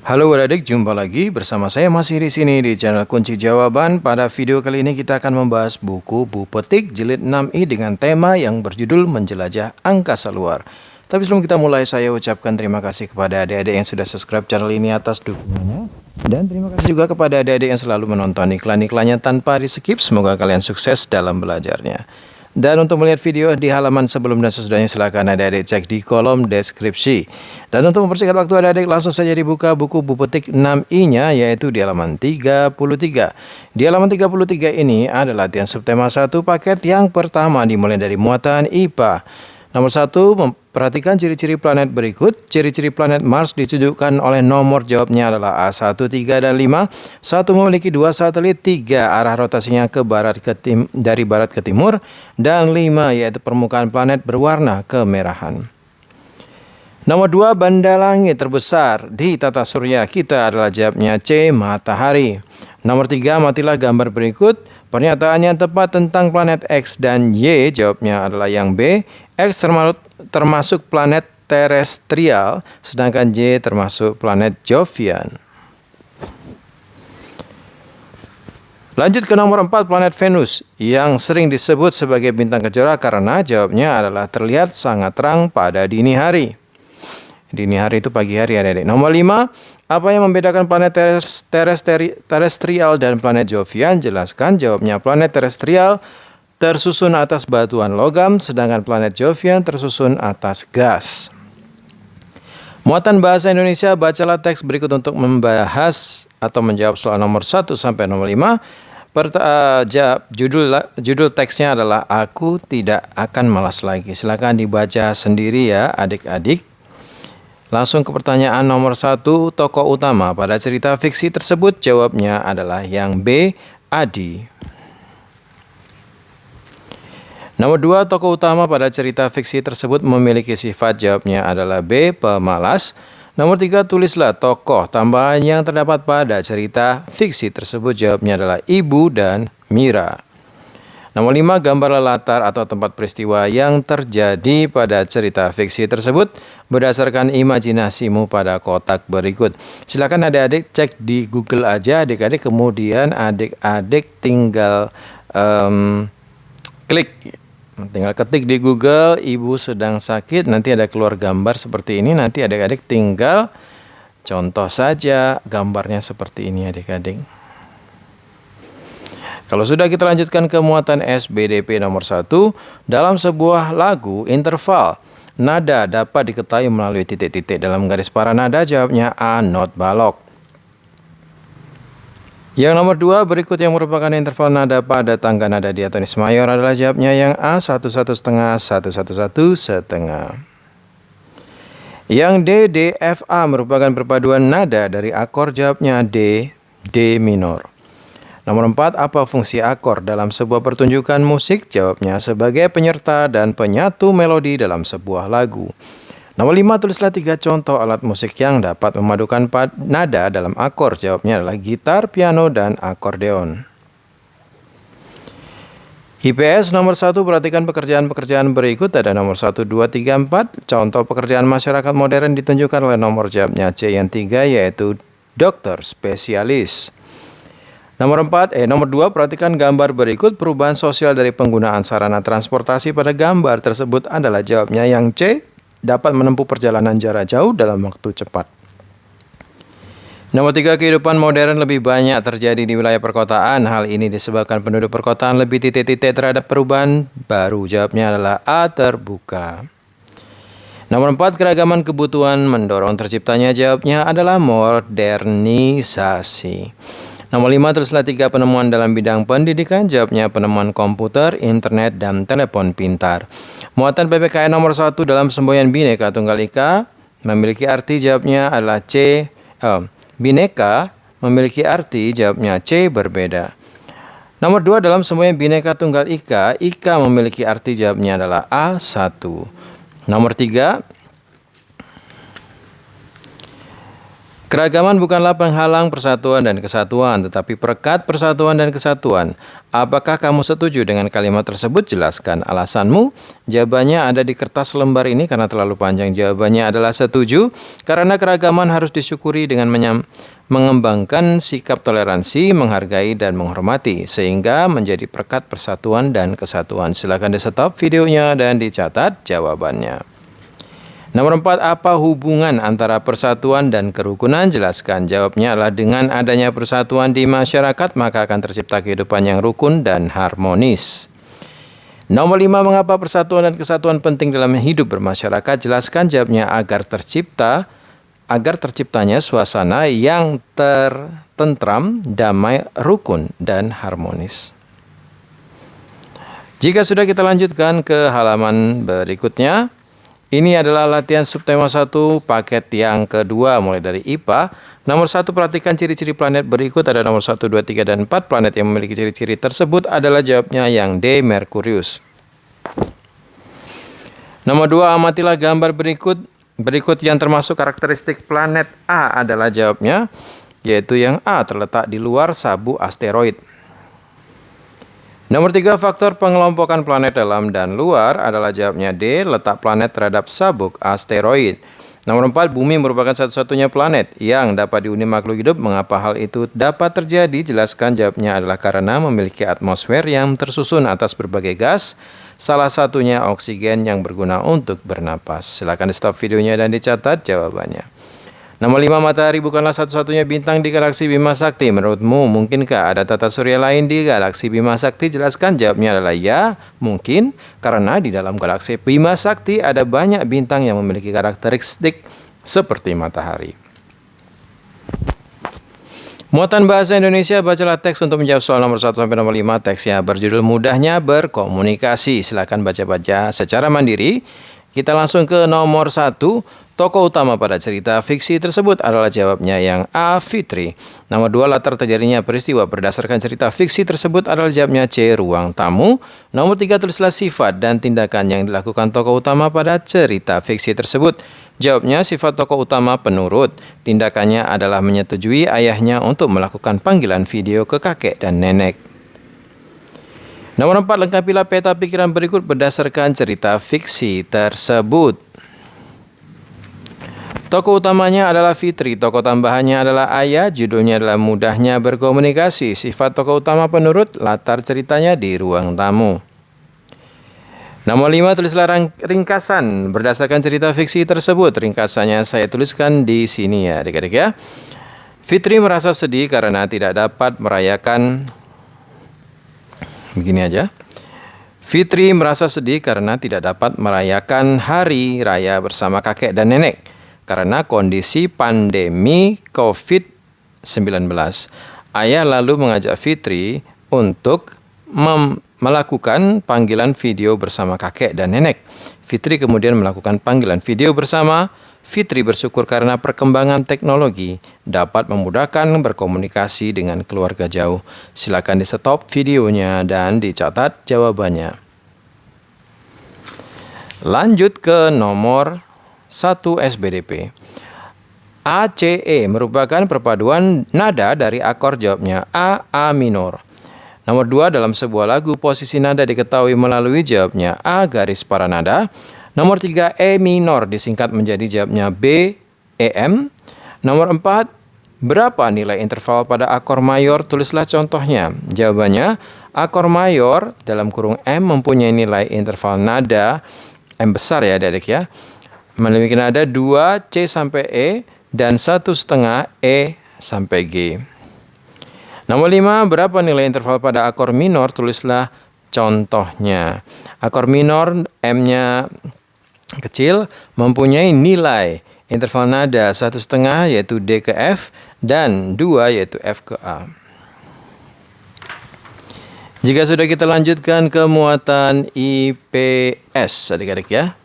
Halo adik, jumpa lagi bersama saya masih di sini di channel Kunci Jawaban. Pada video kali ini kita akan membahas buku Bu Petik Jilid 6i dengan tema yang berjudul Menjelajah Angkasa Luar. Tapi sebelum kita mulai, saya ucapkan terima kasih kepada adik-adik yang sudah subscribe channel ini atas dukungannya. Dan terima kasih juga kepada adik-adik yang selalu menonton iklan-iklannya tanpa di-skip. Semoga kalian sukses dalam belajarnya. Dan untuk melihat video di halaman sebelum dan sesudahnya, silakan adik-adik cek di kolom deskripsi. Dan untuk mempersingkat waktu adik-adik, langsung saja dibuka buku Bu Petik 6i-nya, yaitu di halaman 33. Di halaman 33 ini ada latihan subtema 1 paket yang pertama, dimulai dari muatan IPA. Nomor 1, perhatikan ciri-ciri planet berikut. Ciri-ciri planet Mars ditunjukkan oleh nomor jawabnya adalah A1, 3, dan 5. 1 memiliki 2 satelit, 3 arah rotasinya ke barat dari barat ke timur, dan 5 yaitu permukaan planet berwarna kemerahan. Nomor 2, benda langit terbesar di tata surya kita adalah jawabnya C, matahari. Nomor 3, amatilah gambar berikut. Pernyataan yang tepat tentang planet X dan Y, jawabnya adalah yang B. X termasuk planet terestrial, sedangkan Y termasuk planet Jovian. Lanjut ke nomor 4, planet Venus, yang sering disebut sebagai bintang kejora karena jawabnya adalah terlihat sangat terang pada dini hari. Dini hari itu pagi hari, adik-adik. Nomor 5, apa yang membedakan planet terestrial dan planet Jovian? Jelaskan. Jawabnya, planet terestrial tersusun atas batuan logam, sedangkan planet Jovian tersusun atas gas. Muatan bahasa Indonesia, bacalah teks berikut untuk membahas atau menjawab soal nomor 1 sampai nomor 5. Judul teksnya adalah Aku Tidak Akan Malas Lagi. Silakan dibaca sendiri ya adik-adik. Langsung ke pertanyaan nomor 1, tokoh utama pada cerita fiksi tersebut, jawabnya adalah yang B, Adi. Nomor 2, tokoh utama pada cerita fiksi tersebut memiliki sifat, jawabnya adalah B, pemalas. Nomor 3, tulislah tokoh tambahan yang terdapat pada cerita fiksi tersebut, jawabnya adalah Ibu dan Mira. Nomor 5, gambarlah latar atau tempat peristiwa yang terjadi pada cerita fiksi tersebut berdasarkan imajinasimu pada kotak berikut. Silakan adik-adik cek di Google aja adik-adik, kemudian adik-adik tinggal tinggal ketik di Google ibu sedang sakit, nanti ada keluar gambar seperti ini. Nanti adik-adik tinggal contoh saja gambarnya seperti ini adik-adik. Kalau sudah, kita lanjutkan ke muatan SBDP nomor 1. Dalam sebuah lagu interval, nada dapat diketahui melalui titik-titik dalam garis para nada, jawabnya A, not balok. Yang nomor 2, berikut yang merupakan interval nada pada tangga nada diatonis mayor adalah jawabnya yang A, 1, 1 setengah, 1, 1, 1 setengah. Yang D, D, F, A merupakan perpaduan nada dari akor, jawabnya D, D minor. Nomor 4, apa fungsi akor dalam sebuah pertunjukan musik? Jawabnya sebagai penyerta dan penyatu melodi dalam sebuah lagu. Nomor 5, tulislah 3 contoh alat musik yang dapat memadukan nada dalam akor. Jawabnya adalah gitar, piano, dan akordeon. IPS nomor 1, perhatikan pekerjaan-pekerjaan berikut. Ada nomor 1, 2, 3, 4. Contoh pekerjaan masyarakat modern ditunjukkan oleh nomor jawabnya C yang 3, yaitu dokter spesialis. Nomor 2, perhatikan gambar berikut. Perubahan sosial dari penggunaan sarana transportasi pada gambar tersebut adalah jawabnya yang C, dapat menempuh perjalanan jarak jauh dalam waktu cepat. Nomor 3, kehidupan modern lebih banyak terjadi di wilayah perkotaan. Hal ini disebabkan penduduk perkotaan lebih titik-titik terhadap perubahan baru. Jawabnya adalah A, terbuka. Nomor 4, keragaman kebutuhan mendorong terciptanya. Jawabnya adalah modernisasi. Nomor 5, tulislah 3 penemuan dalam bidang pendidikan. Jawabnya penemuan komputer, internet, dan telepon pintar. Muatan PPKN nomor 1 dalam semboyan Bhinneka Tunggal Ika memiliki arti, jawabnya adalah C. Bhinneka memiliki arti, jawabnya C, berbeda. Nomor 2, dalam semboyan Bhinneka Tunggal Ika, Ika memiliki arti, jawabnya adalah A1. Nomor 3, Keragaman bukanlah penghalang persatuan dan kesatuan, tetapi perekat persatuan dan kesatuan. Apakah kamu setuju dengan kalimat tersebut? Jelaskan alasanmu. Jawabannya ada di kertas lembar ini karena terlalu panjang. Jawabannya adalah setuju, karena keragaman harus disyukuri dengan mengembangkan sikap toleransi, menghargai, dan menghormati, sehingga menjadi perekat persatuan dan kesatuan. Silakan di stop videonya dan dicatat jawabannya. Nomor 4, apa hubungan antara persatuan dan kerukunan? Jelaskan. Jawabnya adalah dengan adanya persatuan di masyarakat, maka akan tercipta kehidupan yang rukun dan harmonis. Nomor 5, mengapa persatuan dan kesatuan penting dalam hidup bermasyarakat? Jelaskan. Jawabnya agar terciptanya suasana yang tertentram, damai, rukun, dan harmonis. Jika sudah, kita lanjutkan ke halaman berikutnya. Ini adalah latihan subtema 1 paket yang kedua mulai dari IPA. Nomor 1, perhatikan ciri-ciri planet berikut. Ada nomor 1, 2, 3, dan 4. Planet yang memiliki ciri-ciri tersebut adalah jawabnya yang D, Merkurius. Nomor 2, amatilah gambar berikut yang termasuk karakteristik planet A adalah jawabnya, yaitu yang A, terletak di luar sabuk asteroid. Nomor 3, faktor pengelompokan planet dalam dan luar adalah jawabnya D, letak planet terhadap sabuk asteroid. Nomor 4, bumi merupakan satu-satunya planet yang dapat dihuni makhluk hidup. Mengapa hal itu dapat terjadi? Jelaskan. Jawabnya adalah karena memiliki atmosfer yang tersusun atas berbagai gas, salah satunya oksigen yang berguna untuk bernapas. Silakan di stop videonya dan dicatat jawabannya. Nomor 5, matahari bukanlah satu-satunya bintang di galaksi Bima Sakti. Menurutmu, mungkinkah ada tata surya lain di galaksi Bima Sakti? Jelaskan. Jawabnya adalah ya, mungkin. Karena di dalam galaksi Bima Sakti ada banyak bintang yang memiliki karakteristik seperti matahari. Muatan bahasa Indonesia, bacalah teks untuk menjawab soal nomor 1 sampai nomor 5. Teksnya berjudul Mudahnya Berkomunikasi. Silakan baca-baca secara mandiri. Kita langsung ke nomor 1. Tokoh utama pada cerita fiksi tersebut adalah jawabnya yang A, Fitri. Nomor 2, latar terjadinya peristiwa berdasarkan cerita fiksi tersebut adalah jawabnya C, ruang tamu. Nomor 3, tulislah sifat dan tindakan yang dilakukan tokoh utama pada cerita fiksi tersebut. Jawabnya sifat tokoh utama penurut. Tindakannya adalah menyetujui ayahnya untuk melakukan panggilan video ke kakek dan nenek. Nomor 4, lengkapilah peta pikiran berikut berdasarkan cerita fiksi tersebut. Tokoh utamanya adalah Fitri, tokoh tambahannya adalah Ayah, judulnya adalah Mudahnya Berkomunikasi, sifat tokoh utama penurut, latar ceritanya di ruang tamu. Nomor 5, tulislah ringkasan berdasarkan cerita fiksi tersebut. Ringkasannya saya tuliskan di sini ya adik-adik ya. Fitri merasa sedih karena tidak dapat merayakan, begini aja. Fitri merasa sedih karena tidak dapat merayakan hari raya bersama kakek dan nenek karena kondisi pandemi COVID-19. Ayah lalu mengajak Fitri untuk melakukan panggilan video bersama kakek dan nenek. Fitri kemudian melakukan panggilan video bersama. Fitri bersyukur karena perkembangan teknologi dapat memudahkan berkomunikasi dengan keluarga jauh. Silakan di stop videonya dan dicatat jawabannya. Lanjut ke nomor 1 SBDP. ACE merupakan perpaduan nada dari akor. Jawabnya A minor. Nomor 2, dalam sebuah lagu posisi nada diketahui melalui. Jawabnya A, garis para nada. Nomor 3, E minor disingkat menjadi. Jawabnya B, EM. Nomor 4, berapa nilai interval pada akor mayor? Tulislah contohnya. Jawabannya, akor mayor dalam kurung M mempunyai nilai interval nada M besar ya adik-adik ya. Memiliki nada 2 C sampai E dan 1,5 E sampai G. Nomor 5, berapa nilai interval pada akor minor? Tulislah contohnya. Akor minor M-nya kecil mempunyai nilai interval nada 1,5 yaitu D ke F dan 2 yaitu F ke A. Jika sudah, kita lanjutkan ke muatan IPS adik-adik ya.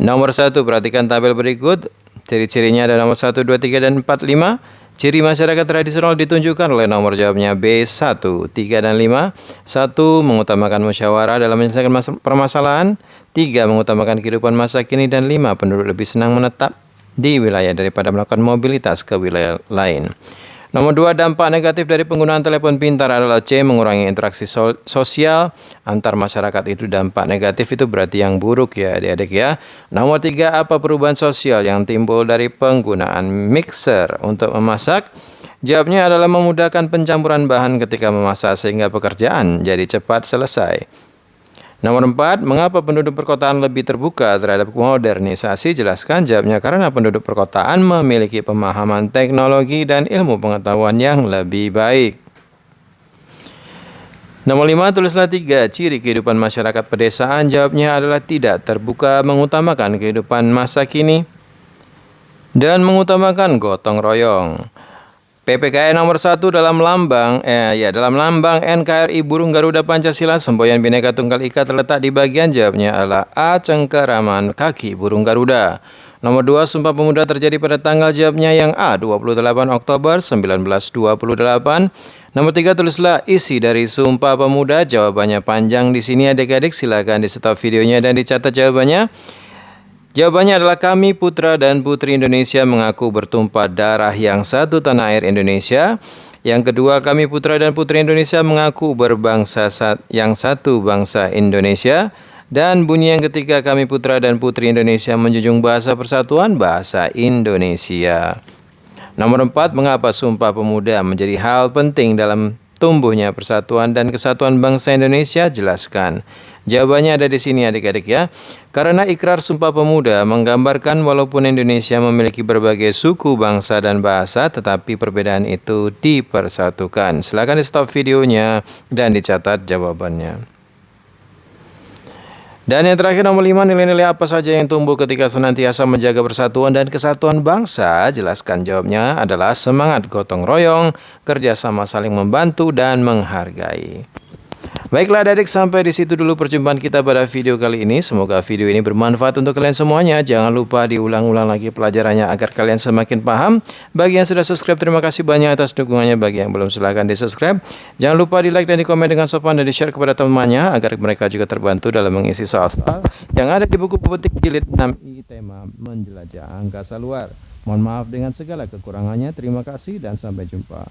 Nomor 1, perhatikan tabel berikut. Ciri-cirinya ada nomor 1, 2, 3, dan 4, 5. Ciri masyarakat tradisional ditunjukkan oleh nomor jawabnya B, 1, 3, dan 5. 1, mengutamakan musyawarah dalam menyelesaikan permasalahan. 3, mengutamakan kehidupan masa kini. Dan 5, penduduk lebih senang menetap di wilayah daripada melakukan mobilitas ke wilayah lain. Nomor 2, dampak negatif dari penggunaan telepon pintar adalah C. Mengurangi interaksi sosial antar masyarakat. Itu dampak negatif, itu berarti yang buruk ya adik-adik ya. Nomor 3, apa perubahan sosial yang timbul dari penggunaan mixer untuk memasak? Jawabnya adalah memudahkan pencampuran bahan ketika memasak sehingga pekerjaan jadi cepat selesai. Nomor 4, mengapa penduduk perkotaan lebih terbuka terhadap modernisasi? Jelaskan. Jawabnya karena penduduk perkotaan memiliki pemahaman teknologi dan ilmu pengetahuan yang lebih baik. Nomor 5, tulislah 3 ciri kehidupan masyarakat pedesaan. Jawabnya adalah tidak terbuka, mengutamakan kehidupan masa kini, dan mengutamakan gotong royong. PPKN nomor 1 dalam lambang NKRI Burung Garuda Pancasila semboyan Bhinneka Tunggal Ika terletak di bagian. Jawabnya adalah A. Cengkeraman kaki burung Garuda. Nomor 2, Sumpah Pemuda terjadi pada tanggal. Jawabnya yang A. 28 Oktober 1928. Nomor 3, tulislah isi dari Sumpah Pemuda. Jawabannya panjang di sini adik-adik, silakan di stop videonya dan dicatat jawabannya. Jawabannya adalah kami putra dan putri Indonesia mengaku bertumpah darah yang satu tanah air Indonesia. Yang kedua, kami putra dan putri Indonesia mengaku berbangsa yang satu bangsa Indonesia. Dan bunyi yang ketiga, kami putra dan putri Indonesia menjunjung bahasa persatuan bahasa Indonesia. Nomor 4, mengapa Sumpah Pemuda menjadi hal penting dalam tumbuhnya persatuan dan kesatuan bangsa Indonesia? Jelaskan. Jawabannya ada di sini adik-adik ya. Karena ikrar Sumpah Pemuda menggambarkan walaupun Indonesia memiliki berbagai suku, bangsa, dan bahasa, tetapi perbedaan itu dipersatukan. Silakan di stop videonya dan dicatat jawabannya. Dan yang terakhir nomor 5, nilai-nilai apa saja yang tumbuh ketika senantiasa menjaga persatuan dan kesatuan bangsa? Jelaskan. Jawabnya adalah semangat gotong royong, kerjasama saling membantu, dan menghargai. Baiklah adik-adik, sampai di situ dulu perjumpaan kita pada video kali ini. Semoga video ini bermanfaat untuk kalian semuanya. Jangan lupa diulang-ulang lagi pelajarannya agar kalian semakin paham. Bagi yang sudah subscribe, terima kasih banyak atas dukungannya. Bagi yang belum, silahkan di subscribe. Jangan lupa di like dan di komen dengan sopan dan di share kepada temannya agar mereka juga terbantu dalam mengisi soal-soal yang ada di buku pepetik jilid 6I tema menjelajah angkasa luar. Mohon maaf dengan segala kekurangannya. Terima kasih dan sampai jumpa.